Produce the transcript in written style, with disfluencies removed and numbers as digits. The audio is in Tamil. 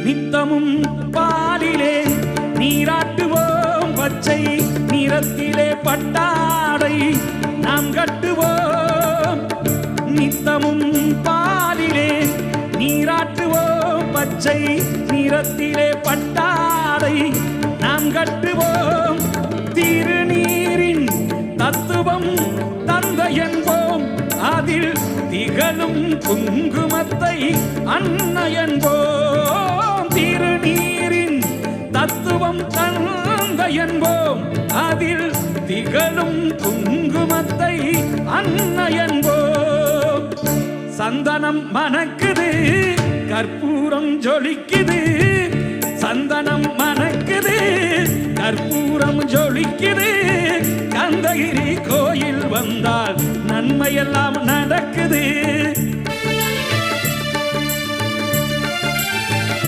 நித்தமும் பாலிலே நீராட்டுவோம், பச்சை நிறத்திலே பட்டாடை நாம் கட்டுவோம். நித்தமும் பாலிலே நீராட்டுவோம், பச்சை நிறத்திலே பட்டாடை நாம் கட்டுவோம். திருநீரின் தத்துவம் தந்தை என்போம், அதில் திகழும் குங்குமத்தை அன்னை என்போம். திருநீரின் தத்துவம் தந்தை என்போம், அதில் திகழும் குங்குமத்தை அன்னை என்போம். சந்தனம் மணக்குது, கற்பூரம் ஜொலிக்குது, சந்தனம் மணக்குது, கற்பூரம் ஜொலிக்குது. கந்தகிரி கோயில் வந்தால் நன்மையெல்லாம் நடக்குது.